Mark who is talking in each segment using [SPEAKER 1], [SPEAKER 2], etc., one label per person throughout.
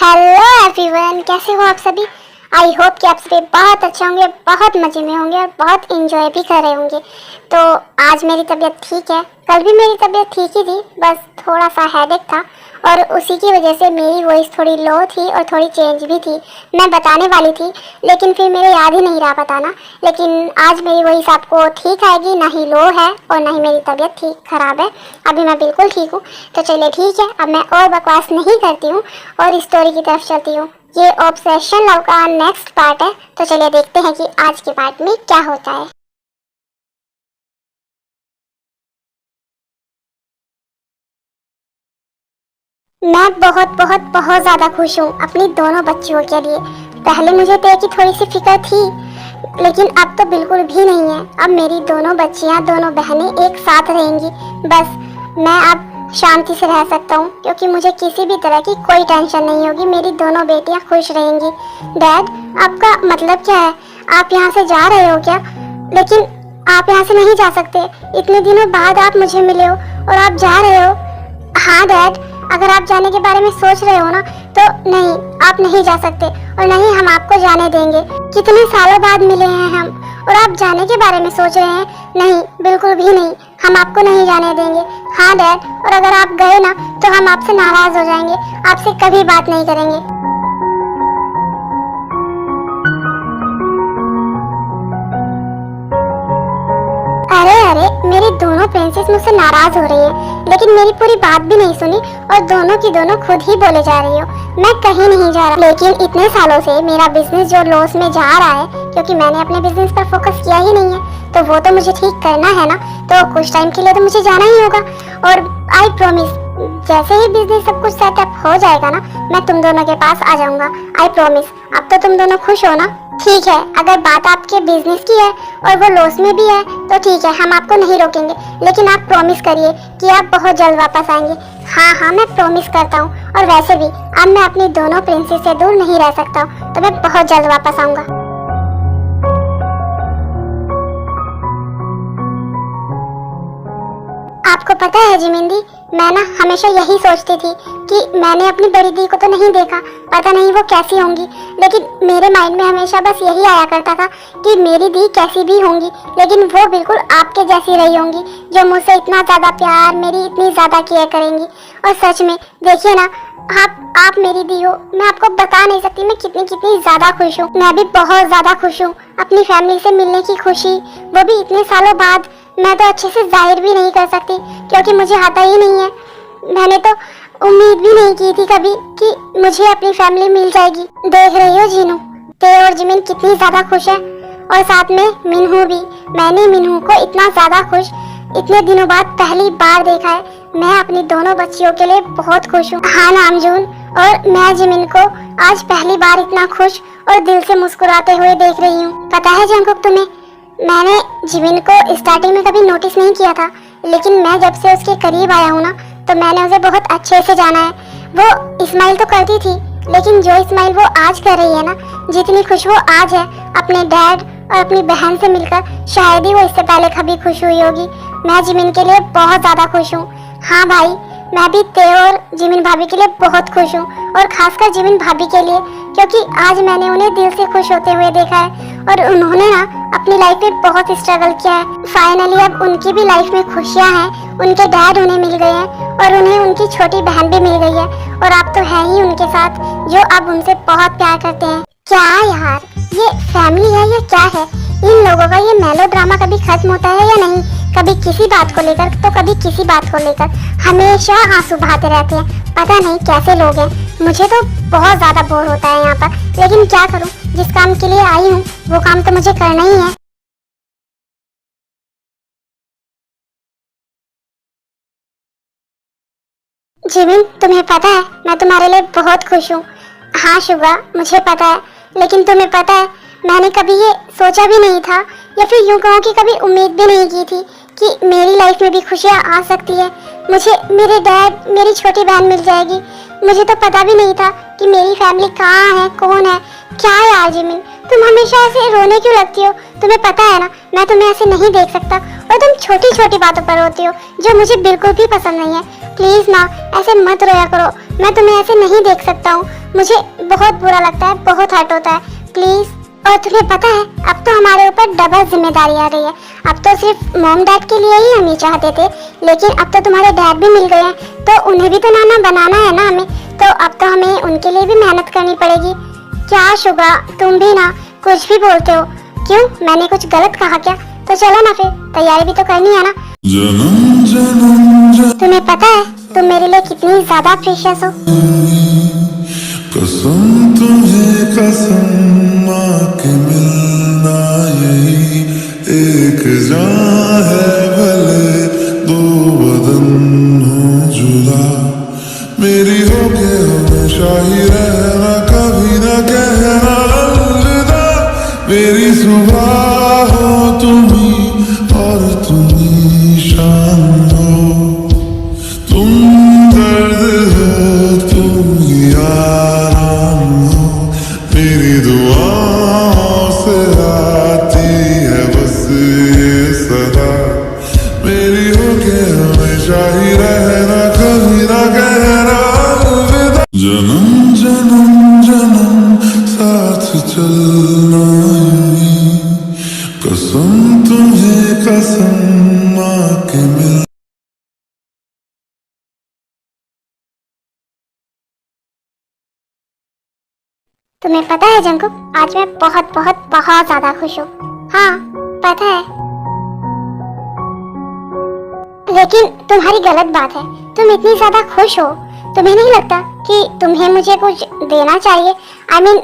[SPEAKER 1] Hello everyone, कैसे हो आप सभी। आई होप कि आप सभी बहुत अच्छे होंगे, बहुत मज़े में होंगे और बहुत इंजॉय भी कर रहे होंगे। तो आज मेरी तबीयत ठीक है, कल भी मेरी तबीयत ठीक ही थी, बस थोड़ा सा हेडेक था और उसी की वजह से मेरी वॉइस थोड़ी लो थी और थोड़ी चेंज भी थी। मैं बताने वाली थी लेकिन फिर मेरे याद ही नहीं रहा बताना। लेकिन आज मेरी वॉइस आपको ठीक आएगी, ना ही लो है और ना ही मेरी तबीयत ठीक ख़राब है। अभी मैं बिल्कुल ठीक हूँ। तो चलिए ठीक है, अब मैं और बकवास नहीं करती हूँ और स्टोरी की तरफ चलती हूँ। ये ऑब्सेशन लव का नेक्स्ट पार्ट है, तो चलिए देखते हैं कि आज के पार्ट में क्या होता है। मैं बहुत बहुत बहुत ज़्यादा खुश हूँ अपनी दोनों बच्चियों के लिए। पहले मुझे तो की थोड़ी सी फिक्र थी, लेकिन अब तो बिल्कुल भी नहीं है। अब मेरी दोनों बच्चियाँ, दोनों बहनें एक साथ रहेंगी। बस मैं अब शांति से रह सकता हूँ, क्योंकि मुझे किसी भी तरह की कोई टेंशन नहीं होगी। मेरी दोनों बेटियाँ खुश रहेंगी। डैड, आपका मतलब क्या है? आप यहाँ से जा रहे हो क्या? लेकिन आप यहाँ से नहीं जा सकते। इतने दिनों बाद आप मुझे मिले हो और आप जा रहे हो। हाँ डैड, अगर आप जाने के बारे में सोच रहे हो ना, तो नहीं, आप नहीं जा सकते और नहीं हम आपको जाने देंगे। कितने सालों बाद मिले हैं हम और आप जाने के बारे में सोच रहे हैं? नहीं, बिल्कुल भी नहीं, हम आपको नहीं जाने देंगे। हाँ डैड, और अगर आप गए ना तो हम आपसे नाराज हो जाएंगे, आपसे कभी बात नहीं करेंगे। अरे अरे, मेरी दोनों प्रिंसेस मुझसे नाराज हो रही है, लेकिन मेरी पूरी बात भी नहीं सुनी और दोनों की दोनों खुद ही बोले जा रही हो। मैं कहीं नहीं जा रहा, लेकिन इतने सालों से मेरा बिजनेस जो लॉस में जा रहा है, क्योंकि मैंने अपने बिजनेस पर फोकस किया ही नहीं है, तो वो तो मुझे ठीक करना है ना। तो कुछ टाइम के लिए तो मुझे जाना ही होगा। और आई प्रॉमिस, जैसे ही बिजनेस सब कुछ सेटअप हो जाएगा ना, मैं तुम दोनों के पास आ जाऊंगा। I promise. अब तो तुम दोनों खुश हो ना? ठीक है, अगर बात आपके बिजनेस की है और वो लॉस में भी है तो ठीक है, हम आपको नहीं रोकेंगे, लेकिन आप प्रॉमिस करिए कि आप बहुत जल्द वापस आएंगे। हाँ हाँ, मैं प्रॉमिस करता हूँ। और वैसे भी अब मैं अपनी दोनों प्रिंसेस से दूर नहीं रह सकता हूँ, तो मैं बहुत जल्द वापस आऊंगा। आपको पता है जिमिंदी, मैं ना हमेशा यही सोचती थी कि मैंने अपनी बड़ी दी को तो नहीं देखा, पता नहीं वो कैसी होंगी। लेकिन मेरे माइंड में हमेशा बस यही आया करता था कि मेरी दी कैसी भी होंगी, लेकिन वो बिल्कुल आपके जैसी रही होंगी, जो मुझसे इतना ज़्यादा प्यार, मेरी इतनी ज़्यादा केयर करेंगी। और सच में देखिए ना, आप मेरी दी हो। मैं आपको बता नहीं सकती मैं कितनी कितनी ज़्यादा खुश हूँ। मैं भी बहुत ज़्यादा खुश हूँ। अपनी फैमिली से मिलने की खुशी, वो भी इतने सालों बाद, मैं तो अच्छे से जाहिर भी नहीं कर सकती, क्योंकि मुझे आता ही नहीं है। मैंने तो उम्मीद भी नहीं की थी कभी कि मुझे अपनी फैमिली मिल जाएगी। देख रही हो जीनू, ते और जिमिन कितनी ज़्यादा खुश है, और साथ में मिनहू भी। मैंने मिनहू को इतना ज़्यादा खुश इतने दिनों बाद पहली बार देखा है। मैं अपनी दोनों बच्चियों के लिए बहुत खुश हूँ। हाँ नामजून, और मैं जिमिन को आज पहली बार इतना खुश और दिल से मुस्कुराते हुए देख रही हूँ। पता है जंकुक तुम्हें, मैंने जिमिन को स्टार्टिंग में कभी नोटिस नहीं किया था, लेकिन मैं जब से उसके करीब आया हूँ ना, तो मैंने उसे बहुत अच्छे से जाना है। वो स्माइल तो करती थी, लेकिन जो स्माइल वो आज कर रही है ना, जितनी खुश वो आज है अपने डैड और अपनी बहन से मिलकर, शायद ही वो इससे पहले कभी खुश हुई होगी। मैं जिमिन के लिए बहुत ज़्यादा खुश हूँ। हाँ भाई, मैं भी ते और जिमिन भाभी के लिए बहुत खुश हूँ, और खासकर जिमिन भाभी के लिए, क्योंकि आज मैंने उन्हें दिल से खुश होते हुए देखा है। और उन्होंने ना अपनी लाइफ में बहुत स्ट्रगल किया है। फाइनली अब उनकी भी लाइफ में खुशियाँ हैं। उनके डैड उन्हें मिल गए हैं और उन्हें उनकी छोटी बहन भी मिल गई है, और आप तो हैं ही उनके साथ, जो अब उनसे बहुत प्यार करते हैं। क्या यार, ये फैमिली है या क्या है? इन लोगों का ये मेलो ड्रामा कभी खत्म होता है या नहीं? कभी किसी बात को लेकर तो कभी किसी बात को लेकर, हमेशा आंसू बहाते रहते हैं। पता नहीं कैसे लोग हैं। मुझे तो बहुत ज़्यादा बोर होता है यहाँ पर, लेकिन क्या करूँ, जिस काम के लिए आई हूँ वो काम तो मुझे करना ही है। जिमिन, तुम्हें पता है मैं तुम्हारे लिए बहुत खुश हूँ। हाँ शुगा, मुझे पता है, लेकिन तुम्हें पता है मैंने कभी ये सोचा भी नहीं था, या फिर यूँ कहूँ कि कभी उम्मीद भी नहीं की थी कि मेरी लाइफ में भी खुशियाँ आ सकती है। मुझे मेरे डैड, मेरी छोटी बहन मिल जाएगी। मुझे तो पता भी नहीं था कि मेरी फैमिली कहाँ है, कौन है। क्या यार जिमिन, तुम हमेशा ऐसे रोने क्यों लगती हो? तुम्हें पता है ना, मैं तुम्हें ऐसे नहीं देख सकता, और तुम छोटी छोटी बातों पर रोती हो जो मुझे बिल्कुल भी पसंद नहीं है। प्लीज ना ऐसे मत रोया करो, मैं तुम्हें ऐसे नहीं देख सकता हूँ, मुझे बहुत बुरा लगता है, बहुत हर्ट होता है, प्लीज। और तुम्हें पता है अब तो हमारे ऊपर डबल जिम्मेदारी आ गई है। अब तो सिर्फ मॉम डैड के लिए ही हम ये चाहते थे, लेकिन अब तो तुम्हारे डैड भी मिल गए हैं, तो उन्हें भी तो नाना बनाना है ना हमें, तो अब तो हमें उनके लिए भी मेहनत करनी पड़ेगी। क्या शुगा, तुम भी ना कुछ भी बोलते हो, क्यों मैंने कुछ गलत कहा क्या? तो चलो ना फिर, तैयारी भी तो करनी है ना।
[SPEAKER 2] जन्म जन्म
[SPEAKER 1] तुम्हें पता है तुम मेरे लिए कितनी ज्यादा प्रीशियस हो।
[SPEAKER 2] कसम तुम्हें कसम माँ के मिलना यही एक जान है, भले दो बदन हो जुदा, मेरी होके हमेशा ही रहना, कभी ना कहना अलविदा, मेरी सुबह हो तुम ही और तुम ही शाम हो, तुम दर्द हो तुम ही आराम हो, मेरी दुआओं से आती है बस ये सदा, मेरी होके हमेशा ही रहना, कभी ना कहना अलविदा, जन्म जन्म जन्म साथ चलना यूं, कसम तुम्हें कसम माँ के मिल।
[SPEAKER 1] तुम्हें पता है जंकुक, आज मैं बहुत बहुत बहुत ज्यादा खुश हूँ। हाँ पता है, लेकिन तुम्हारी गलत बात है, तुम इतनी ज्यादा खुश हो, तुम्हें नहीं लगता कि तुम्हें मुझे कुछ देना चाहिए? I mean,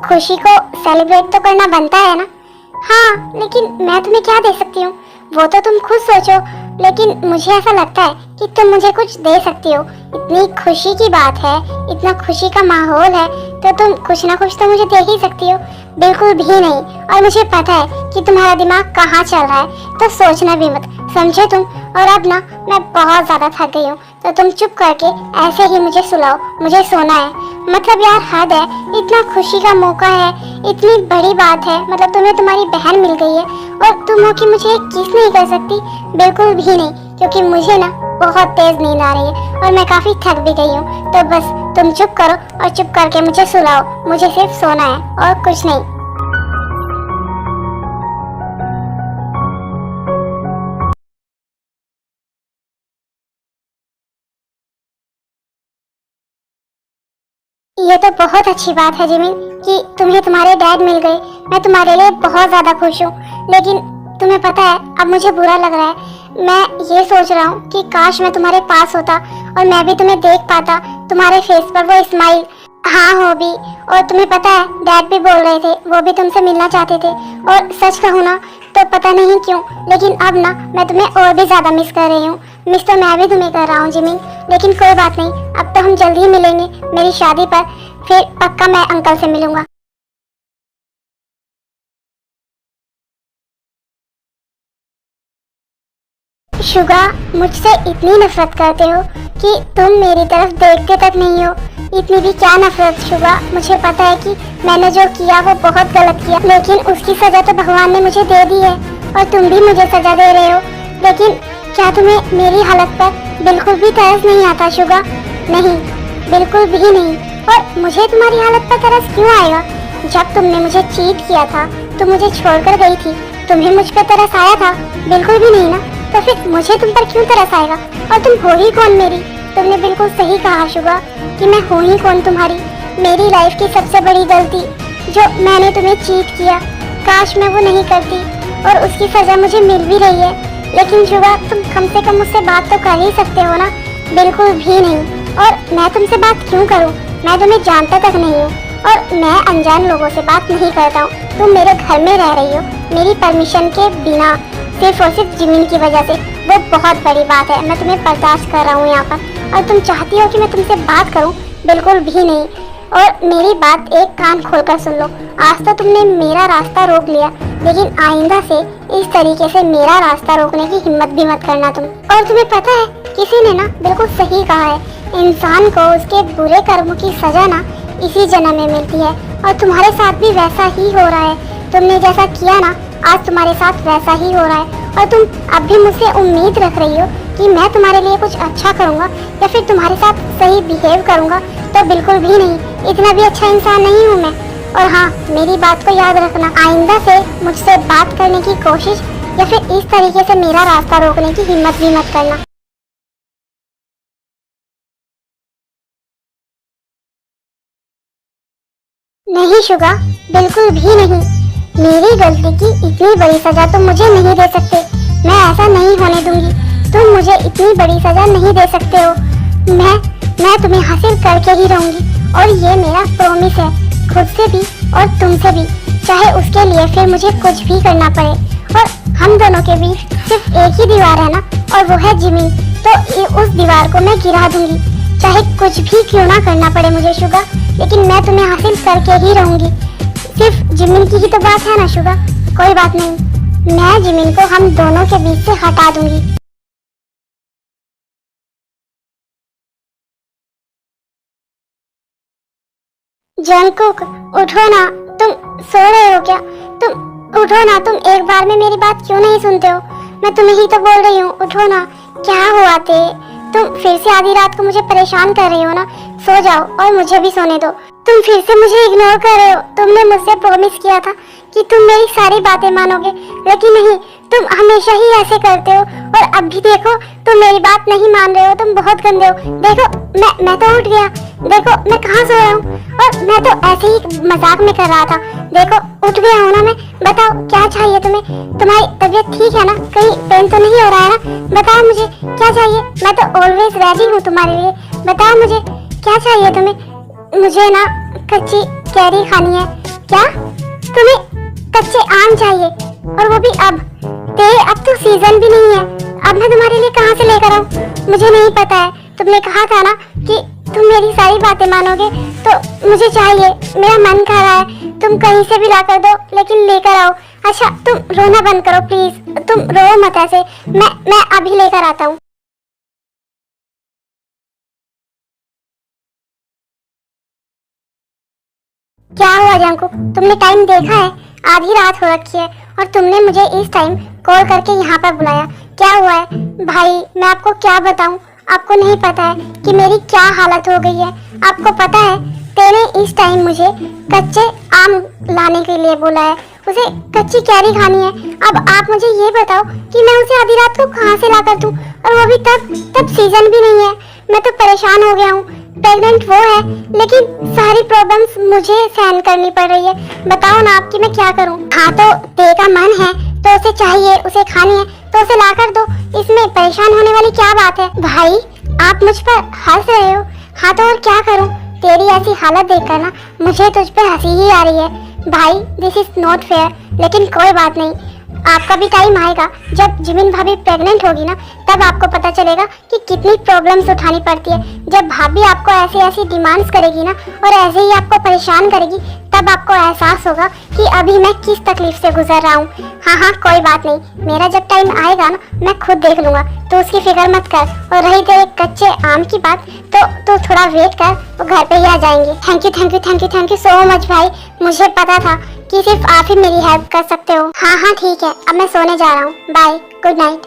[SPEAKER 1] खुशी को सेलिब्रेट तो करना बनता है ना। हाँ लेकिन मैं तुम्हें क्या दे सकती हूँ वो तो तुम खुद सोचो, लेकिन मुझे ऐसा लगता है कि तुम मुझे कुछ दे सकती हो। इतनी खुशी की बात है, इतना खुशी का माहौल है, तो तुम कुछ ना कुछ तो मुझे दे ही सकती हो। बिल्कुल भी नहीं, और मुझे पता है कि तुम्हारा दिमाग कहाँ चल रहा है, तो सोचना भी मत, समझे तुम। और अब ना मैं बहुत ज्यादा थक गई हूँ, तो तुम चुप करके ऐसे ही मुझे सुलाओ, मुझे सोना है। मतलब यार हद है, इतना खुशी का मौका है, इतनी बड़ी बात है, मतलब तुम्हें तुम्हारी बहन मिल गई है और तुम हो कि मुझे एक किस नहीं कर सकती? बिल्कुल भी नहीं, क्योंकि मुझे ना बहुत तेज नींद आ रही है और मैं काफी थक भी गई हूँ। तो बस तुम चुप करो और चुप करके मुझे सुलाओ, मुझे सिर्फ सोना है और कुछ नहीं। ये तो बहुत अच्छी बात है जिमिन कि तुम्हें तुम्हारे डैड मिल गए। मैं तुम्हारे लिए बहुत ज्यादा खुश हूँ, लेकिन तुम्हें पता है अब मुझे बुरा लग रहा है। मैं ये सोच रहा हूँ कि काश मैं तुम्हारे पास होता और मैं भी तुम्हें देख पाता, तुम्हारे फेस पर वो स्माइल। हाँ हो भी, और तुम्हें पता है डैड भी बोल रहे थे, वो भी तुमसे मिलना चाहते थे। और सच कहूँ ना तो पता नहीं क्यों, लेकिन अब ना मैं तुम्हें और भी ज्यादा मिस कर रही हूँ। मिस तो मैं भी तुम्हें कर रहा हूँ जिमिन, लेकिन कोई बात नहीं, अब तो हम जल्दी ही मिलेंगे मेरी शादी पर, फिर पक्का मैं अंकल से मिलूंगा। शुगा, मुझसे इतनी नफरत करते हो कि तुम मेरी तरफ देखते तक नहीं हो। इतनी भी क्या नफरत शुगा, मुझे पता है कि मैंने जो किया वो बहुत गलत किया, लेकिन उसकी सजा तो भगवान ने मुझे दे दी है और तुम भी मुझे सजा दे रहे हो। लेकिन क्या तुम्हें मेरी हालत पर बिल्कुल भी तरस नहीं आता शुगा? नहीं, बिल्कुल भी नहीं। और मुझे तुम्हारी हालत पर तरस क्यों आएगा? जब तुमने मुझे चीट किया था, तुम मुझे छोड़कर गई थी, तुम्हें मुझ पर तरस आया था? बिल्कुल भी नहीं ना, तो फिर मुझे तुम पर क्यों तरस आएगा? और तुम हो ही कौन मेरी? तुमने बिल्कुल सही कहा शुगा कि मैं हूँ ही कौन तुम्हारी। मेरी लाइफ की सबसे बड़ी गलती जो मैंने तुम्हें चीट किया, काश मैं वो नहीं करती, और उसकी सजा मुझे मिल भी रही है। लेकिन शुगा, तुम कम से कम मुझसे बात तो कर ही सकते हो ना? बिल्कुल भी नहीं। और मैं तुमसे बात क्यों करूं? मैं तुम्हें जानता तक नहीं हूँ और मैं अनजान लोगों से बात नहीं करता हूँ। तुम मेरे घर में रह रही हो मेरी परमिशन के बिना, सिर्फ और सिर्फ जिमिन की वजह से। वो बहुत बड़ी बात है, मैं तुम्हें बर्दाश्त कर रहा हूँ यहाँ पर, और तुम चाहती हो कि मैं तुमसे बात करूँ? बिल्कुल भी नहीं। और मेरी बात एक कान खोलकर सुन लो, आज तो तुमने मेरा रास्ता रोक लिया, लेकिन आइंदा से इस तरीके से मेरा रास्ता रोकने की हिम्मत भी मत करना तुम। और तुम्हें पता है, किसी ने ना बिल्कुल सही कहा है, इंसान को उसके बुरे कर्मों की सजा ना इसी जन्म में मिलती है, और तुम्हारे साथ भी वैसा ही हो रहा है। तुमने जैसा किया ना, आज तुम्हारे साथ वैसा ही हो रहा है। और तुम अब भी मुझसे उम्मीद रख रही हो कि मैं तुम्हारे लिए कुछ अच्छा करूँगा या फिर तुम्हारे साथ सही बिहेव करूँगा, तो बिल्कुल भी नहीं, इतना भी अच्छा इंसान नहीं हूँ मैं। और हाँ, मेरी बात को याद रखना, आइंदा से मुझसे बात करने की कोशिश या फिर इस तरीके से मेरा रास्ता रोकने की हिम्मत भी मत करना। नहीं शुगा, बिल्कुल भी नहीं। मेरी गलती की इतनी बड़ी सजा तुम मुझे नहीं दे सकते। मैं ऐसा नहीं होने दूंगी। तुम मुझे इतनी बड़ी सजा नहीं दे सकते हो। मैं तुम्हें हासिल करके ही रहूंगी और ये मेरा प्रॉमिस है, खुद से भी और तुमसे भी, चाहे उसके लिए फिर मुझे कुछ भी करना पड़े। और हम दोनों के बीच सिर्फ एक ही दीवार है ना, और वो है ज़मीन। तो उस दीवार को मैं गिरा दूंगी, चाहे कुछ भी क्यों ना करना पड़े मुझे शुगा, लेकिन मैं तुम्हें हासिल करके ही रहूंगी। सिर्फ ज़मीन की ही तो बात है ना शुगा, कोई बात नहीं, मैं ज़मीन को हम दोनों के बीच से हटा दूंगी। जंगकुक, उठो ना, तुम सो रहे हो क्या? तुम उठो ना, तुम एक बार में मेरी बात क्यों नहीं सुनते हो? मैं तुम्हें ही तो बोल रही हूँ, उठो ना। क्या हुआ ते? तुम फिर से आधी रात को मुझे परेशान कर रही हो ना? सो जाओ और मुझे भी सोने दो। तुम फिर से मुझे इग्नोर कर रहे हो। तुमने मुझसे प्रॉमिस किया था कि तुम मेरी सारी बातें मानोगे, लेकिन नहीं, तुम हमेशा ही ऐसे करते हो। और अब भी देखो, तुम मेरी बात नहीं मान रहे हो, तुम बहुत गंदे हो। देखो, मैं तो उठ गया, देखो मैं कहाँ सो रहा हूँ, और मैं तो ऐसे ही मजाक में कर रहा था। देखो उठ गया हूँ ना मैं। बताओ क्या चाहिए तुम्हें? तुम्हारी तबीयत ठीक है ना? कहीं पेन तो नहीं हो रहा है ना? बताओ मुझे क्या चाहिए, मैं तो ऑलवेज रेडी हूँ तुम्हारे लिए। बताओ मुझे क्या चाहिए तुम्हें? मुझे ना कच्ची कैरी खानी है। क्या? तुम्हें कच्चे आम चाहिए, और वो भी अब? अब तो सीजन भी नहीं है, अब मैं तुम्हारे लिए कहाँ से लेकर आऊँ? मुझे नहीं पता है, तुमने कहा था ना कि तुम मेरी सारी बातें मानोगे, तो मुझे चाहिए, मेरा मन कर रहा है। तुम कहीं से भी ला कर दो, लेकिन लेकर आओ। अच्छा तुम रोना बंद करो प्लीज, तुम रो मत ऐसे। मैं अभी लेकर आता हूँ। क्या हुआ जंकुक, तुमने टाइम देखा है? आधी रात हो रखी है और तुमने मुझे इस टाइम कॉल करके यहाँ पर बुलाया। क्या हुआ है भाई? मैं आपको क्या बताऊँ? आपको नहीं पता है कि मेरी क्या हालत हो गई है। आपको पता है, तेने इस टाइम मुझे कच्चे आम लाने के लिए बोला है, उसे कच्ची कैरी खानी है। अब आप मुझे ये बताओ कि मैं उसे आधी रात को कहाँ से ला कर दूँ, और वो भी तब सीजन भी नहीं है। मैं तो परेशान हो गया हूँ। प्रेग्नेंट वो है, लेकिन सारी प्रॉब्लम्स मुझे सहन करनी पड़ रही है। बताओ ना आप कि मैं क्या करूं? हाँ तो ते का मन है तो उसे चाहिए, उसे खानी है तो उसे ला कर दो। इसमें परेशान होने वाली क्या बात है? भाई आप मुझ पर हंस रहे हो। हाँ तो और क्या करूं? तेरी ऐसी हालत देखकर ना मुझे तुझ पे हंसी ही आ रही है। भाई दिस इज नॉट फेयर, लेकिन कोई बात नहीं, आपका भी टाइम आएगा जब जिमिन भाभी प्रेग्नेंट होगी ना, तब आपको पता चलेगा कि कितनी प्रॉब्लम्स उठानी पड़ती है। जब भाभी आपको ऐसी ऐसी डिमांड्स करेगी ना, और ऐसे ही आपको परेशान करेगी, तब आपको एहसास होगा कि अभी मैं किस तकलीफ से गुजर रहा हूँ। हाँ कोई बात नहीं, मेरा जब टाइम आएगा ना मैं खुद देख लूंगा, तो उसकी फिक्र मत कर। और रही तेरे कच्चे आम की बात, तो थोड़ा वेट कर, वो घर पे ही आ जाएंगे। थैंक यू सो मच भाई। मुझे पता था कि सिर्फ आप ही मेरी हेल्प कर सकते हो। हाँ ठीक है, अब मैं सोने जा रहा हूँ। Bye, good night.